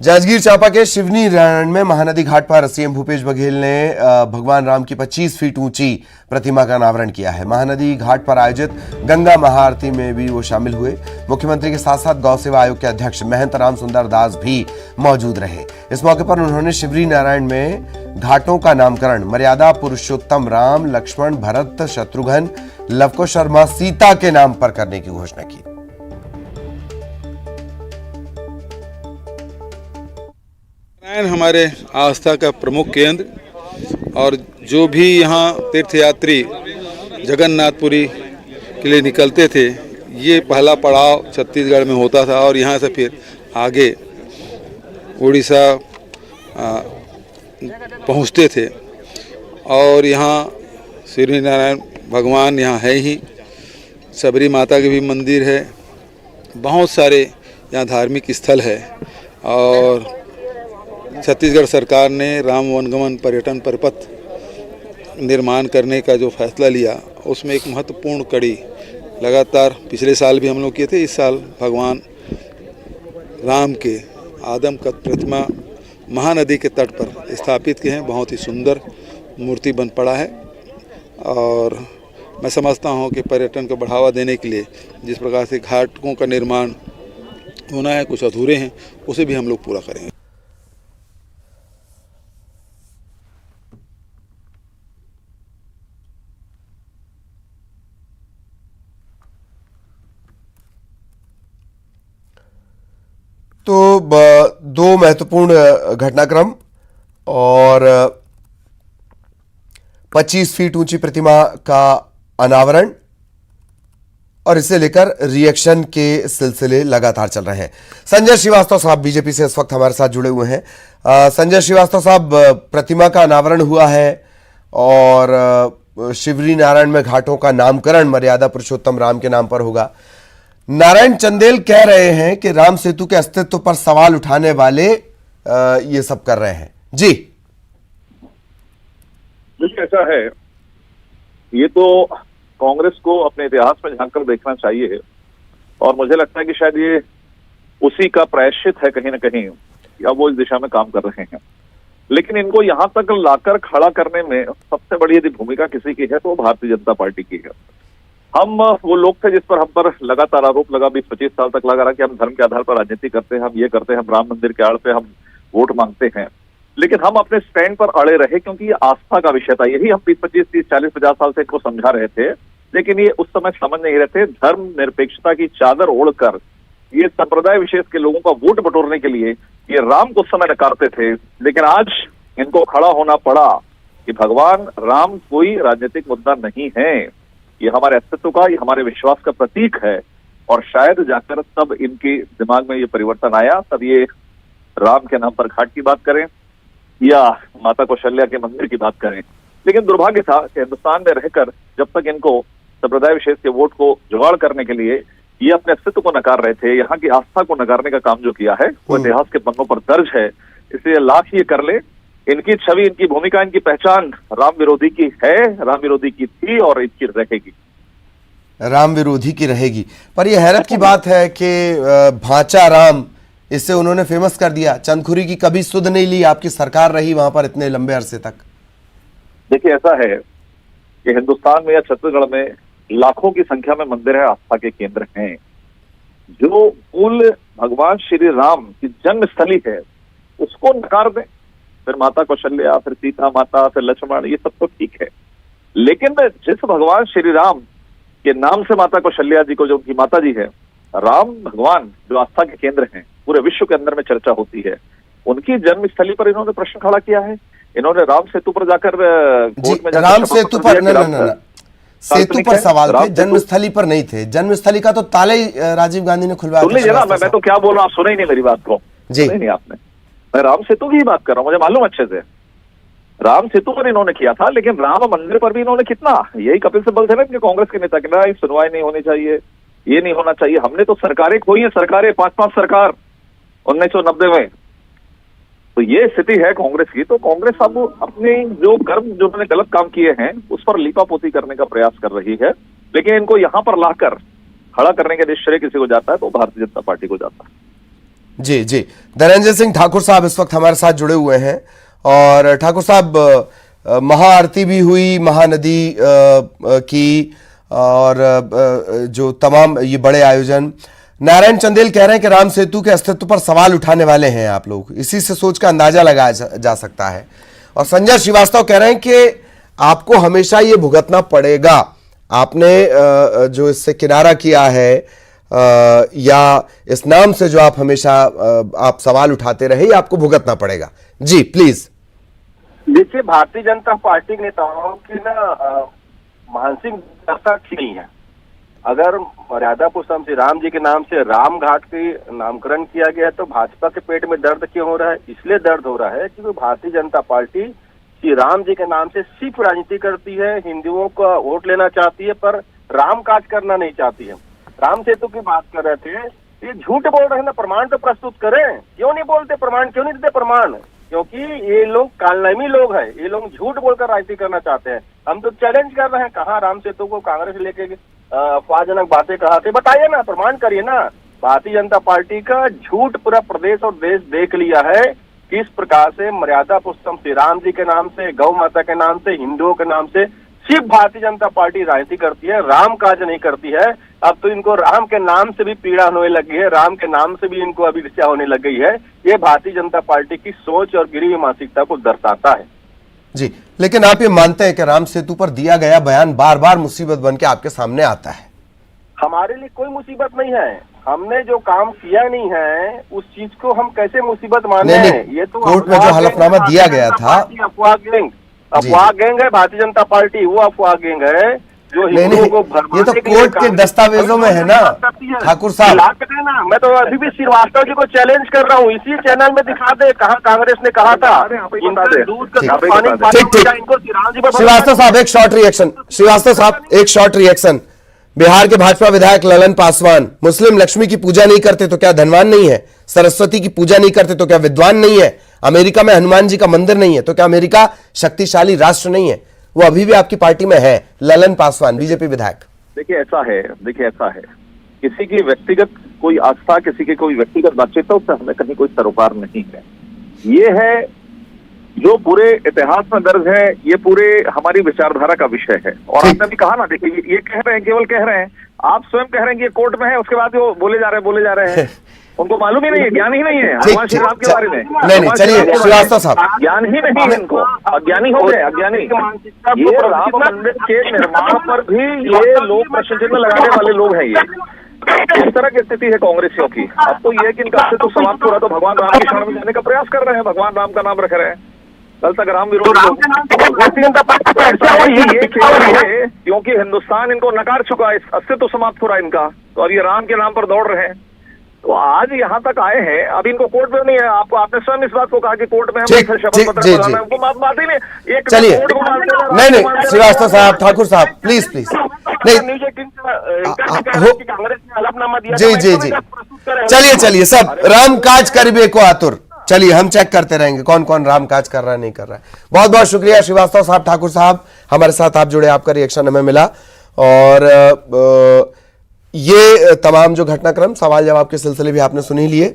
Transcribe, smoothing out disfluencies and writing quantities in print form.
जांजगीर चांपा के शिवनी नारायण में महानदी घाट पर सीएम भूपेश बघेल ने भगवान राम की 25 फीट ऊंची प्रतिमा का अनावरण किया है। महानदी घाट पर आयोजित गंगा महाआरती में भी वो शामिल हुए। मुख्यमंत्री के साथ साथ गौ सेवा आयोग के अध्यक्ष महंत राम सुंदर दास भी मौजूद रहे। इस मौके पर उन्होंने शिवनी नारायण में घाटों का नामकरण मर्यादा पुरुषोत्तम राम, लक्ष्मण, भरत, शत्रुघ्न, लवकुश शर्मा, सीता के नाम पर करने की घोषणा की। नारायण हमारे आस्था का प्रमुख केंद्र और जो भी यहाँ तीर्थयात्री जगन्नाथपुरी के लिए निकलते थे, ये पहला पड़ाव छत्तीसगढ़ में होता था और यहाँ से फिर आगे उड़ीसा पहुँचते थे। और यहाँ श्री नारायण भगवान यहाँ है ही, सबरी माता के भी मंदिर है, बहुत सारे यहाँ धार्मिक स्थल है। और छत्तीसगढ़ सरकार ने राम वनगमन पर्यटन परिपथ निर्माण करने का जो फैसला लिया, उसमें एक महत्वपूर्ण कड़ी लगातार पिछले साल भी हम लोग किए थे। इस साल भगवान राम के आदमकद प्रतिमा महानदी के तट पर स्थापित किए हैं। बहुत ही सुंदर मूर्ति बन पड़ा है और मैं समझता हूं कि पर्यटन को बढ़ावा देने के लिए जिस प्रकार से घाटों का निर्माण होना है, कुछ अधूरे हैं, उसे भी हम लोग पूरा करेंगे। तो दो महत्वपूर्ण घटनाक्रम और 25 फीट ऊंची प्रतिमा का अनावरण और इसे लेकर रिएक्शन के सिलसिले लगातार चल रहे हैं। संजय श्रीवास्तव साहब बीजेपी से इस वक्त हमारे साथ जुड़े हुए हैं। संजय श्रीवास्तव साहब, प्रतिमा का अनावरण हुआ है और शिवरी नारायण में घाटों का नामकरण मर्यादा पुरुषोत्तम राम के नाम पर होगा। नारायण चंदेल कह रहे हैं कि राम सेतु के अस्तित्व पर सवाल उठाने वाले ये सब कर रहे हैं। जी देखिए, ऐसा है, ये तो कांग्रेस को अपने इतिहास में झांककर देखना चाहिए और मुझे लगता है कि शायद ये उसी का प्रायश्चित है कहीं ना कहीं, या वो इस दिशा में काम कर रहे हैं। लेकिन इनको यहां तक लाकर खड़ा करने में सबसे बड़ी यदि भूमिका किसी की है तो भारतीय जनता पार्टी की है। हम वो लोग थे जिस पर हम पर लगातार आरोप लगा, 20-25 साल तक लगा रहा कि हम धर्म के आधार पर राजनीति करते हैं, हम ये करते हैं, हम राम मंदिर के आड़ पे हम वोट मांगते हैं। लेकिन हम अपने स्टैंड पर अड़े रहे क्योंकि ये आस्था का विषय था। यही हम 20-25, 30, 40, 50 साल से इनको समझा रहे थे, लेकिन ये उस समय समझ नहीं रहे थे। धर्म निरपेक्षता की चादर ओढ़कर ये संप्रदाय विशेष के लोगों का वोट बटोरने के लिए ये राम को उस समय नकारते थे। लेकिन आज इनको खड़ा होना पड़ा कि भगवान राम कोई राजनीतिक मुद्दा नहीं है, ये हमारे अस्तित्व का, ये हमारे विश्वास का प्रतीक है। और शायद जाकर तब इनके दिमाग में ये परिवर्तन आया, तब ये राम के नाम पर घाट की बात करें या माता कौशल्या के मंदिर की बात करें। लेकिन दुर्भाग्य था कि हिंदुस्तान में रहकर जब तक इनको संप्रदाय विशेष के वोट को जुगाड़ करने के लिए ये अपने अस्तित्व को नकार रहे थे, यहाँ की आस्था को नकारने का काम जो किया है वो इतिहास के पन्नों पर दर्ज है। इसलिए लाख ये कर ले, इनकी छवि, इनकी भूमिका, इनकी पहचान राम विरोधी की है, राम विरोधी की थी और इनकी रहेगी, राम विरोधी की रहेगी। पर यह हैरत की बात है कि भांचा राम, इससे उन्होंने फेमस कर दिया। चंदखुरी की कभी सुध नहीं ली, आपकी सरकार रही वहां पर इतने लंबे अरसे तक। देखिए, ऐसा है कि हिंदुस्तान में या छत्तीसगढ़ में लाखों की संख्या में मंदिर है, आस्था के केंद्र हैं। जो मूल भगवान श्री राम की जन्म स्थली है उसको नकार दें, फिर माता कौशल्या, फिर सीता माता, फिर लक्ष्मण, ये सब तो ठीक है। लेकिन जिस भगवान श्री राम के नाम से माता कौशल्या जी को, जो उनकी माता जी है, राम भगवान जो आस्था के केंद्र हैं, पूरे विश्व के अंदर में चर्चा होती है, उनकी जन्मस्थली पर इन्होंने प्रश्न खड़ा किया है। इन्होंने राम सेतु पर जाकर कोर्ट में जाकर राम सेतु पर न सेतु पर सवाल थे, जन्मस्थली पर नहीं थे। जन्मस्थली का तो ताला ही राजीव गांधी ने खुलवाया। सुन लीजिए ना, मैं तो क्या बोल रहा हूँ, आप सुने ही नहीं मेरी बात को। जी नहीं आपने, मैं राम सेतु की ही बात कर रहा हूँ, मुझे मालूम अच्छे से। राम सेतु पर इन्होंने किया था, लेकिन राम मंदिर पर भी इन्होंने कितना, यही कपिल सिब्बल थे ना इनके कांग्रेस के नेता, कहना सुनवाई नहीं होनी चाहिए, ये नहीं होना चाहिए। हमने तो सरकारें खोई है, सरकारें 5-5 सरकार 1990 में। तो ये स्थिति है कांग्रेस की। तो कांग्रेस अब अपने जो कर्म, जो उन्होंने गलत काम किए हैं, उस पर लीपापोती करने का प्रयास कर रही है। लेकिन इनको यहां पर लाकर खड़ा करने के लिए श्रेय किसी को जाता है तो भारतीय जनता पार्टी को जाता है। जी जी। धनंजय सिंह ठाकुर साहब इस वक्त हमारे साथ जुड़े हुए हैं। और ठाकुर साहब, महाआरती भी हुई महानदी की, और जो तमाम ये बड़े आयोजन, नारायण चंदेल कह रहे हैं कि राम सेतु के अस्तित्व पर सवाल उठाने वाले हैं आप लोग, इसी से सोच का अंदाजा लगाया जा सकता है। और संजय श्रीवास्तव कह रहे हैं कि आपको हमेशा ये भुगतना पड़ेगा, आपने जो इससे किनारा किया है या इस नाम से जो आप हमेशा आप सवाल उठाते रहे, ये आपको भुगतना पड़ेगा। जी प्लीज। देखिए, भारतीय जनता पार्टी के नेताओं की ना मानसिक दशा ठीक नहीं है। अगर मर्यादा पुरुषोत्तम श्री राम जी के नाम से राम घाट के नामकरण किया गया है तो भाजपा के पेट में दर्द क्यों हो रहा है? इसलिए दर्द हो रहा है क्योंकि भारतीय जनता पार्टी श्री राम जी के नाम से सिर्फ राजनीति करती है, हिंदुओं का वोट लेना चाहती है, पर राम काज करना नहीं चाहती है। राम सेतु की बात कर रहे थे, ये झूठ बोल रहे हैं ना, प्रमाण तो प्रस्तुत करें। क्यों नहीं बोलते प्रमाण, क्यों नहीं देते प्रमाण? क्योंकि ये लोग कालनेमी लोग हैं, ये लोग झूठ बोलकर राजनीति करना चाहते हैं। हम तो चैलेंज कर रहे हैं, कहाँ राम सेतु को कांग्रेस लेके अफवाहजनक बातें कहा थे, बताइए ना, प्रमाण करिए ना। भारतीय जनता पार्टी का झूठ पूरा प्रदेश और देश देख लिया है, किस प्रकार से मर्यादा पुरुषोत्तम श्री राम जी के नाम से, गौ माता के नाम से, हिंदुओं के नाम से सिर्फ भारतीय जनता पार्टी राजनीति करती है, राम काज नहीं करती है। अब तो इनको राम के नाम से भी पीड़ा होने लगी है, राम के नाम से भी इनको अभी ईर्ष्या होने लग गई है। ये भारतीय जनता पार्टी की सोच और गिरी हुई मानसिकता को दर्शाता है। जी, लेकिन आप ये मानते हैं कि राम सेतु पर दिया गया बयान बार बार मुसीबत बन के आपके सामने आता है? हमारे लिए कोई मुसीबत नहीं है, हमने जो काम किया नहीं है उस चीज को हम कैसे मुसीबत माने? ये तो कोर्ट में जो हलफनामा दिया गया था, अफवाह गैंग है भारतीय जनता पार्टी, वो अफवाह गैंग है जो हिंदुओं को भरमाने ये तो कोर्ट के दस्तावेजों में है ना ठाकुर साहब। मैं तो अभी भी श्रीवास्तव जी को चैलेंज कर रहा हूँ, इसी चैनल में दिखा दे कहाँ कांग्रेस ने कहा था श्रीवास्तव साहब एक शॉर्ट रिएक्शन। श्रीवास्तव साहब एक शॉर्ट रिएक्शन। बिहार के भाजपा विधायक ललन पासवान, मुस्लिम लक्ष्मी की पूजा नहीं करते तो क्या धनवान नहीं है? सरस्वती की पूजा नहीं करते तो क्या विद्वान नहीं है? अमेरिका में हनुमान जी का मंदिर नहीं है तो क्या अमेरिका शक्तिशाली राष्ट्र नहीं है? वो अभी भी आपकी पार्टी में है, ललन पासवान, बीजेपी विधायक। देखिए ऐसा है, किसी की व्यक्तिगत कोई आस्था, किसी की कोई व्यक्तिगत बातचीत है, उससे हमें कहीं कोई सरोकार नहीं है। ये है जो पूरे इतिहास में दर्ज है, ये पूरे हमारी विचारधारा का विषय है। और आपने भी कहा ना, देखिए ये कह रहे हैं, केवल कह रहे हैं, आप स्वयं कह रहे हैं कि ये कोर्ट में है, उसके बाद वो बोले जा रहे हैं उनको मालूम ही नहीं है, ज्ञान ही नहीं है भगवान श्री राम के बारे में। नहीं, चलिए श्रीवास्तव साहब, ज्ञान ही नहीं है इनको, अज्ञानी हो गए, अज्ञानी। ये राम मंदिर के निर्माण पर भी ये लोग प्रश्न चिन्ह लगाने वाले लोग हैं। ये इस तरह की स्थिति है कांग्रेसियों की। अब तो ये है कि इनका अस्तित्व समाप्त हो रहा, तो भगवान राम की शरण में जाने का प्रयास कर रहे हैं, भगवान राम का नाम रख रहे हैं। कल तक राम विरोधी क्योंकि हिंदुस्तान इनको नकार चुका है, अस्तित्व समाप्त हो रहा है इनका, तो अब ये राम के नाम पर दौड़ रहे हैं। तो आज यहाँ तक आए हैं, अब इनको कोर्ट में नहीं है। आपको आपने स्वयं इस बात को कहा कि कोर्ट में हम शपथ पत्र बनाना है, उनको बात ही नहीं। एक चलिए, नहीं श्रीवास्तव साहब, ठाकुर साहब प्लीज नहीं, जी चलिए सब राम काज करिबे को आतुर। चलिए हम चेक करते रहेंगे कौन कौन राम काज कर रहा है, नहीं कर रहा है। बहुत बहुत शुक्रिया श्रीवास्तव साहब, ठाकुर साहब, हमारे साथ आप जुड़े, आपका रिएक्शन हमें मिला। और ये तमाम जो घटनाक्रम, सवाल जवाब के सिलसिले भी आपने सुन ही लिए।